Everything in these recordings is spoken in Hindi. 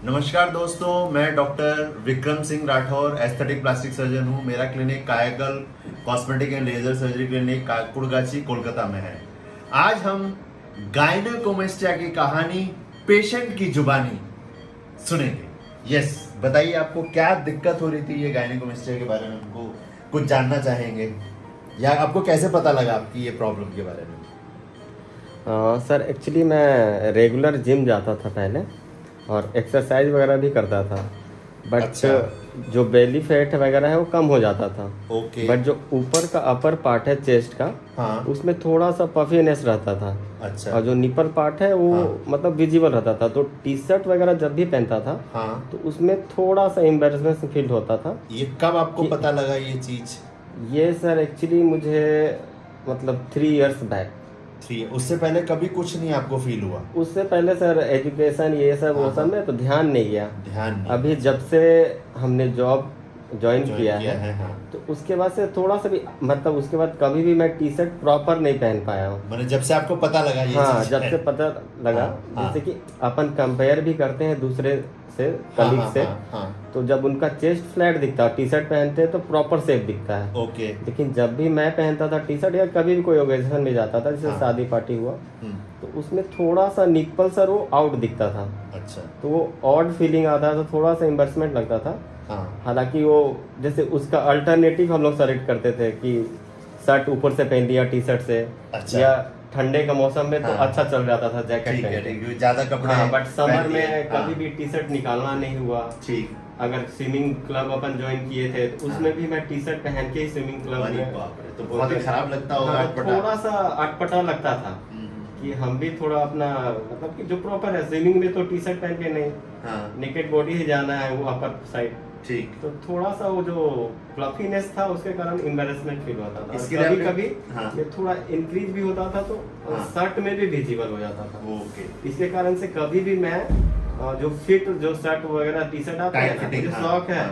नमस्कार दोस्तों, मैं doctor Vikram Singh Rathore aesthetic plastic surgeon हूँ। मेरा clinic Kayakalp cosmetic and laser surgery clinic Kankurgachi Kolkata में है। आज हम गायनेकोमेस्टिया की कहानी पेशेंट की जुबानी सुनेंगे। यस, बताइए आपको क्या दिक्कत हो रही थी ये गायनेकोमेस्टिया के बारे में हमको कुछ जानना चाहेंगे, या आपको कैसे पता लगा आपकी ये प्रॉब्लम के बारे में? सर एक्चुअली मैं रेगुलर जिम जाता था पहले और एक्सरसाइज वगैरह भी करता था, बट अच्छा। जो बेली फैट वगैरह है वो कम हो जाता था। ओके। बट जो ऊपर का अपर पार्ट है चेस्ट का, हाँ। उसमें थोड़ा सा पफीनेस रहता था। अच्छा। और जो निपल पार्ट है वो मतलब विजिबल रहता था। तो टी शर्ट वगैरह जब भी पहनता था हाँ। तो उसमें थोड़ा सा एम्बेरसमेंट फील होता था। ये कब आपको पता लगा ये चीज? ये सर एक्चुअली मुझे मतलब 3 इयर्स बैक। उससे पहले कभी कुछ नहीं आपको फील हुआ? उससे पहले सर एजुकेशन ये सब वो सब में तो ध्यान नहीं गया। ध्यान नहीं। अभी जब से हमने जॉब ज्वाइन किया है हाँ। तो उसके बाद से थोड़ा सा भी मतलब उसके बाद कभी भी मैं टी शर्ट प्रॉपर नहीं पहन पाया हूँ। मैंने जब से आपको पता लगा ये हाँ, चीज जब है। से पता लगा। हाँ। जैसे कि अपन कंपेयर भी करते हैं दूसरे से, कलीग से। हाँ। तो जब उनका चेस्ट फ्लैट दिखता है, टी शर्ट पहनते हैं तो प्रॉपर शेप दिखता है। ओके। लेकिन जब भी मैं पहनता था टी शर्ट या कभी भी कोई ओकेजन में जाता था, जैसे शादी पार्टी हुआ, तो उसमें थोड़ा सा निप्पल सर वो आउट दिखता था। अच्छा। तो वो ऑड फीलिंग आता था, थोड़ा सा एम्बैरेसमेंट लगता था। हालांकि वो जैसे उसका अल्टरनेटिव हम लोग सेलेक्ट करते थे कि शर्ट ऊपर से पहन लिया टी शर्ट से। अच्छा। या ठंडे का मौसम में तो अच्छा चल जाता था जैकेट पहन के। ज्यादा कपड़े। हाँ, बट समर में कभी भी टी शर्ट निकालना नहीं हुआ। ठीक। अगर स्विमिंग क्लब अपन ज्वाइन किए थे तो उसमें भी मैं टी शर्ट पहन के ही स्विमिंग क्लब में। तो बहुत ही खराब लगता होगा। थोड़ा सा अटपटा लगता था कि हम भी थोड़ा अपना मतलब कि जो प्रॉपर है स्विमिंग में तो टी शर्ट पहन के नहीं, नेकेड बॉडी ही जाना है वो अपर साइड। ठीक। तो थोड़ा सा वो जो फ्लफीनेस था उसके कारण एम्बैरेसमेंट फील होता था। इसके कभी लिए कभी हाँ। ये थोड़ा इंक्रीज भी होता था तो शर्ट में भी विजिबल हो जाता था। ओके। इसके कारण से कभी भी मैं जो फिट जो शर्ट वगैरह टी शर्ट आता है मुझे शौक है,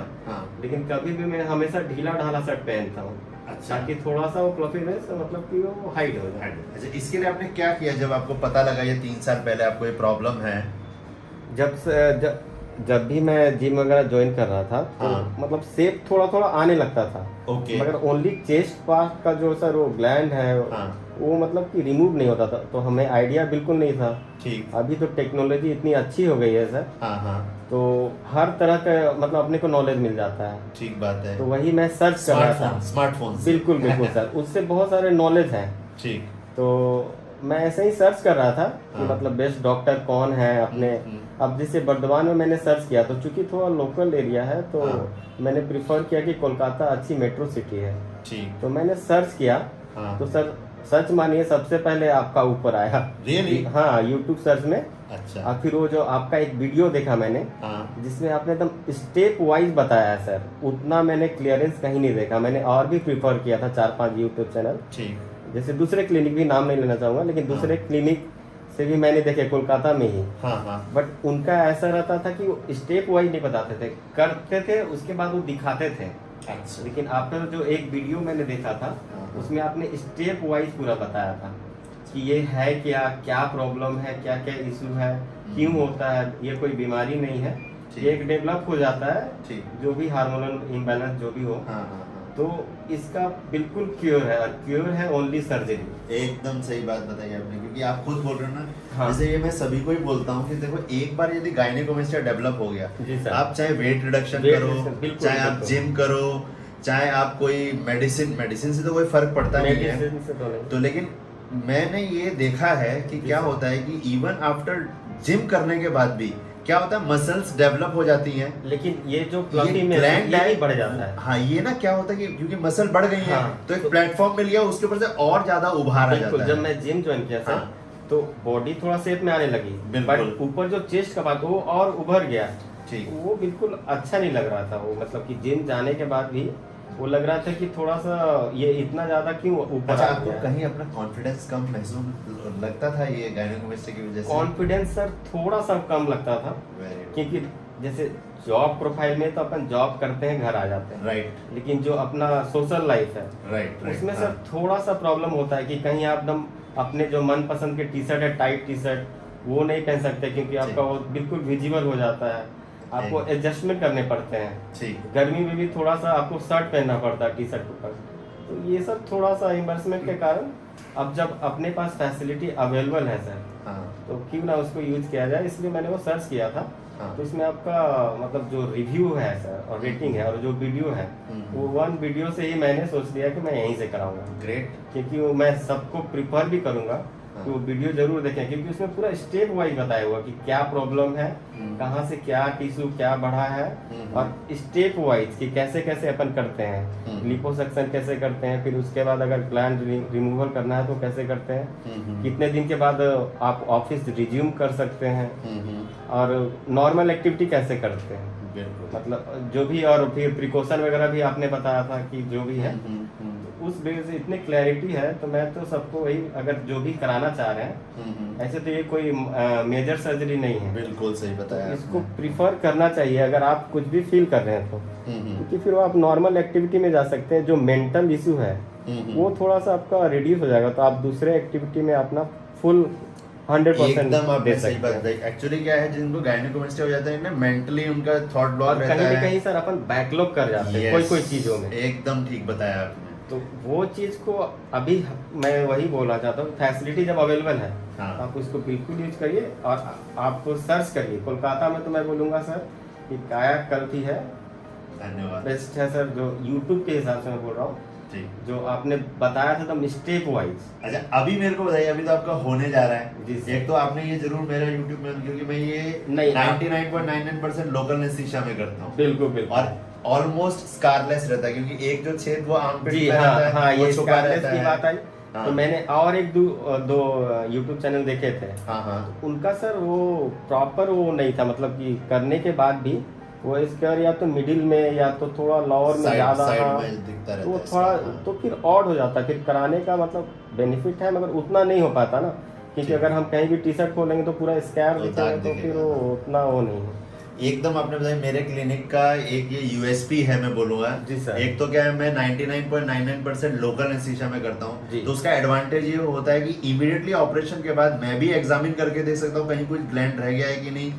लेकिन कभी भी मैं हमेशा ढीला ढाला शर्ट पहनता हूँ। अच्छा। ताकि थोड़ा सा वो फ्लफीनेस मतलब कि वो हाइड हो जाए। अच्छा, इसके लिए आपने क्या किया जब आपको पता लगा ये 3 साल पहले आपको ये प्रॉब्लम है? जब भी मैं जिम वगैरह ज्वाइन कर रहा था तो मतलब शेप थोड़ा थोड़ा आने लगता था। ओके। मगर ओनली चेस्ट पार्ट का जो सर वो ग्लैंड है वो मतलब कि रिमूव नहीं होता था, तो हमें आइडिया बिल्कुल नहीं था। ठीक। अभी तो टेक्नोलॉजी इतनी अच्छी हो गई है सर। हाँ। तो हर तरह का मतलब अपने को नॉलेज मिल जाता है। ठीक बात है। तो वही मैं सर्च कर रहा था। स्मार्टफोन। बिल्कुल बिल्कुल सर, उससे बहुत सारे नॉलेज है। ठीक। तो मैं ऐसे ही सर्च कर रहा था कि मतलब बेस्ट डॉक्टर कौन है अपने। अब जैसे बर्दवान में मैंने सर्च किया तो चूंकि थोड़ा लोकल एरिया है तो मैंने प्रिफर किया कि कोलकाता अच्छी मेट्रो सिटी है। ठीक। तो मैंने सर्च किया तो सर सच मानिए सबसे पहले आपका ऊपर आया। रियली? हाँ, यूट्यूब सर्च में। अच्छा। और फिर वो जो आपका एक वीडियो देखा मैंने जिसमें आपने एकदम स्टेप वाइज बताया है सर, उतना मैंने क्लियरेंस कहीं नहीं देखा। मैंने और भी प्रिफर किया था 4-5 यूट्यूब चैनल। ठीक। जैसे दूसरे क्लिनिक भी नाम नहीं लेना चाहूंगा, लेकिन दूसरे क्लिनिक से भी मैंने देखे कोलकाता में ही। बट उनका ऐसा रहता था कि वो स्टेप वाइज नहीं बताते थे, करते थे उसके बाद वो दिखाते थे। अच्छा। लेकिन आपका जो एक वीडियो मैंने देखा था उसमें आपने स्टेप वाइज पूरा बताया था कि ये है क्या प्रॉब्लम है, क्या क्या इशू है, क्यों होता है, ये कोई बीमारी नहीं है, ये एक डेवलप हो जाता है जो भी हार्मोनल इम्बैलेंस जो भी हो। तो इसका बिल्कुल क्योर है, और क्योर है ओनली सर्जरी। एकदम सही बात बताई आपने, क्योंकि आप खुद बोल रहे हो ना। जैसे ये मैं सभी को ही बोलता हूँ कि देखो, एक बार यदि गायनेकोमेस्टिया डेवलप हो गया, आप चाहे वेट रिडक्शन करो, चाहे आप जिम करो, चाहे आप कोई मेडिसिन से तो कोई फर्क पड़ता नहीं है। तो लेकिन मैंने ये देखा है कि क्या होता है कि इवन आफ्टर जिम करने के बाद भी क्या होता है, मसल्स डेवलप हो जाती हैं, लेकिन ये जो ग्लैंड है बढ़ जाता है। हाँ, ये ना क्या होता है कि क्योंकि मसल बढ़ गई है तो एक प्लेटफॉर्म मिल गया, उसके ऊपर से और ज्यादा उभार आ जाता है। जब मैं जिम ज्वाइन किया था तो बॉडी थोड़ा शेप में आने लगी, बट ऊपर जो चेस्ट का पार्ट वो और उभर गया। ठीक। वो बिल्कुल अच्छा नहीं लग रहा था वो, मतलब कि जिम जाने के बाद भी वो लग रहा था कि थोड़ा सा ये इतना ज्यादा क्यों ऊपर। अच्छा, आपको कहीं अपना कॉन्फिडेंस कम महसूस लगता था ये गायनेकोमेस्टिया की वजह से? कॉन्फिडेंस सर थोड़ा सा कम लगता था, क्योंकि जैसे जॉब प्रोफाइल में तो अपन जॉब करते हैं घर आ जाते हैं, राइट। लेकिन जो अपना सोशल लाइफ है, राइट, उसमें सर थोड़ा सा प्रॉब्लम होता है कि कहीं आप एकदम अपने जो मन पसंद के टी शर्ट है, टाइट टी शर्ट वो नहीं पहन सकते, क्योंकि आपका वो बिल्कुल विजिबल हो जाता है। आपको एडजस्टमेंट करने पड़ते हैं। ठीक। गर्मी में भी थोड़ा सा आपको शर्ट पहनना पड़ता है टी शर्ट के ऊपर। तो ये सब थोड़ा सा इन्वेस्टमेंट के कारण अब जब अपने पास फैसिलिटी अवेलेबल है सर, हाँ तो क्यों ना उसको यूज किया जाए, इसलिए मैंने वो सर्च किया था। हाँ। तो इसमें आपका मतलब जो रिव्यू है सर और रेटिंग है और जो वीडियो है, वो वन वीडियो से ही मैंने सोच लिया कि मैं यहीं से कराऊंगा। ग्रेट। क्योंकि वो मैं सबको प्रिफर भी करूंगा कि वो वीडियो जरूर देखें, क्योंकि उसमें पूरा स्टेप वाइज बताया हुआ कि क्या प्रॉब्लम है, कहाँ से क्या टिश्यू क्या बढ़ा है, और स्टेप वाइज कि कैसे कैसे अपन करते हैं, लिपोसक्शन कैसे करते हैं, फिर उसके बाद अगर ग्लैंड रिमूवल करना है तो कैसे करते हैं, कितने दिन के बाद आप ऑफिस रिज्यूम कर सकते हैं, और नॉर्मल एक्टिविटी कैसे करते हैं, मतलब जो भी, और फिर प्रिकॉशन वगैरह भी आपने बताया था कि जो भी है। उस बेस से इतनी क्लैरिटी है, तो मैं तो सबको वही, अगर जो भी कराना चाह रहे हैं, ऐसे तो ये कोई मेजर सर्जरी नहीं है, बिल्कुल सही बताया तो इसको प्रिफर करना चाहिए अगर आप कुछ भी फील कर रहे हैं तो, क्योंकि फिर वो आप नॉर्मल एक्टिविटी में जा सकते हैं। जो मेंटल इशू है वो थोड़ा सा आपका रिड्यूस हो जाएगा, तो आप दूसरे एक्टिविटी में अपना फुल 100% एकदम आपने दे सही सकते बात हैं। बताई। एक्चुअली क्या है, जिनको गायनेकोमेस्टिया हो जाता है ना, मेंटली उनका थॉट ब्लॉक और रहता कहीं है। भी कहीं सर अपन बैकलॉग कर जाते हैं Yes, कोई कोई चीजों में। एकदम ठीक बताया आपने। तो वो चीज को अभी मैं वही बोलना चाहता हूँ, फैसिलिटी जब अवेलेबल है, हाँ। आप उसको बिल्कुल यूज करिए, और आप सर्च करिए। कोलकाता में तो मैं बोलूंगा सर कि कायाकल्प ही है, धन्यवाद। बेस्ट है सर, जो यूट्यूब के हिसाब से मैं बोल रहा हूँ, ठीक। जो आपने बताया था तो स्टेप वाइज। अच्छा, अभी मेरे को बताइए, अभी तो आपका होने जा रहा है। जी सर। एक तो आपने ये जरूर मेरा YouTube में, क्योंकि मैं ये नहीं, 99.99% लोकल एनेस्थीसिया में करता हूँ, बिल्कुल बिल्कुल, और ऑलमोस्ट स्कारलेस रहता है, क्योंकि एक जो छेद वो आर्मपिट जी में हाँ रहता है, हाँ, वो ये छुपा स्कारलेस रहता की है। बात आई। हाँ। तो मैंने और एक दो यूट्यूब चैनल देखे थे, हाँ हाँ। उनका सर वो प्रॉपर वो नहीं था, मतलब कि करने के बाद भी वो स्क्वायर या तो मिडिल में या तो थोड़ा लोअर में ज्यादा, साइड हाँ, में दिखता तो वो रहता है थोड़ा इसका, हाँ। तो फिर ऑड हो जाता है। फिर कराने का मतलब बेनिफिट है, मगर उतना नहीं हो पाता ना, क्योंकि ठीक। अगर हम कहीं भी टी शर्ट खोलेंगे तो पूरा स्क्वायर तो दिखेगा, दाग तो फिर दिखेगा, वो हाँ। उतना वो नहीं है। एकदम आपने बताया, मेरे क्लिनिक का एक ये यूएसपी है, मैं बोलूंगा। जी सर। एक तो क्या है, मैं 99.99% लोकल एनेस्थीसिया में करता जी। हूँ, तो उसका एडवांटेज ये होता है कि इमीडिएटली ऑपरेशन के बाद मैं भी एग्जामिन करके देख सकता हूँ कहीं कुछ ग्लैंड रह गया है कि नहीं,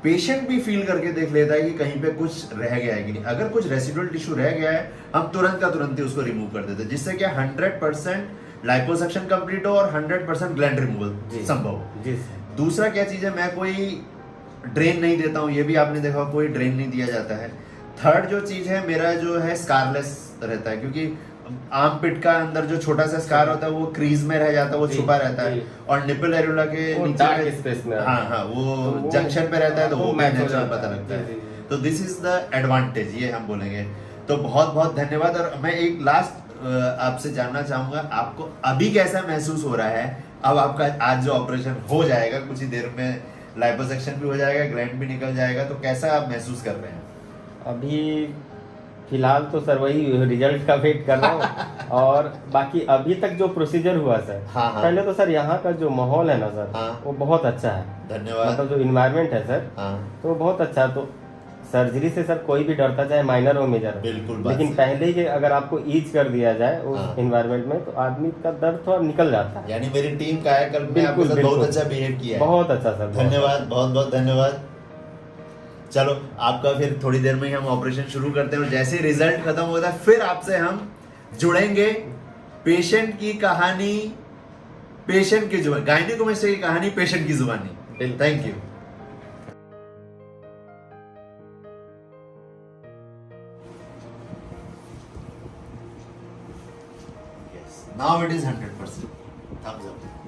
पेशेंट भी फील करके देख लेता है कि कहीं पे कुछ रह गया है कि नहीं। अगर कुछ रेसिडुअल टिश्यू रह गया है, हम तुरंत का तुरंत ही उसको रिमूव कर देते हैं, जिससे क्या 100% लाइपोसक्शन कंप्लीट हो और 100% ग्लैंड रिमूवल संभव हो। जी सर। दूसरा क्या चीज है, मैं कोई ड्रेन नहीं देता हूँ, ये भी आपने देखा, कोई ड्रेन नहीं दिया जाता है। थर्ड जो चीज है, मेरा जो है स्कारलेस रहता है, क्योंकि आर्म पिट का अंदर जो छोटा सा स्कार होता है वो क्रीज में रह जाता है, वो जी, छुपा रहता है, जी। और निपल एरुला के वो नीचे dark में, space में हाँ हाँ, वो तो वो जंक्शन पे रहता है, तो वो मैच हो नेचुरल जाता पता है। लगता जी, है। जी, जी। तो दिस इज द एडवांटेज, ये हम बोलेंगे। तो बहुत बहुत धन्यवाद। और मैं एक लास्ट आपसे जानना चाहूंगा, आपको अभी कैसा महसूस हो रहा है? अब आपका आज जो ऑपरेशन हो जाएगा, कुछ ही देर में लाइपोसक्शन भी हो जाएगा, ग्लैंड भी निकल जाएगा, तो कैसा आप महसूस कर रहे हैं? अभी फिलहाल तो सर वही रिजल्ट का वेट कर रहा हूँ। और बाकी अभी तक जो प्रोसीजर हुआ सर, हाँ, हाँ। पहले तो सर यहाँ का जो माहौल है ना सर, हाँ। वो बहुत अच्छा है। धन्यवाद। मतलब जो इन्वायरमेंट है सर, हाँ, तो वो बहुत अच्छा है। तो सर्जरी से सर कोई भी डरता, चाहे माइनर हो मेजर, बिल्कुल बात लेकिन सही। पहले ही अगर आपको ईज कर दिया जाए उस हाँ। इन्वायरमेंट में, तो आदमी का दर्द थोड़ा निकल जाता है। यानी मेरी टीम कायाकल्प में आपके बिल्कुल साथ बिल्कुल बहुत अच्छा बिहेव किया है। बहुत अच्छा सर, बहुत धन्यवाद, बहुत बहुत धन्यवाद। चलो, आपका फिर थोड़ी देर में ही हम ऑपरेशन शुरू करते हैं, और जैसे ही रिजल्ट खत्म होता है फिर आपसे हम जुड़ेंगे। पेशेंट की कहानी पेशेंट की जुबानी, गायनेकोमेस्टिया की कहानी पेशेंट की जुबानी। Thank you. Now it is 100%. Thumbs up.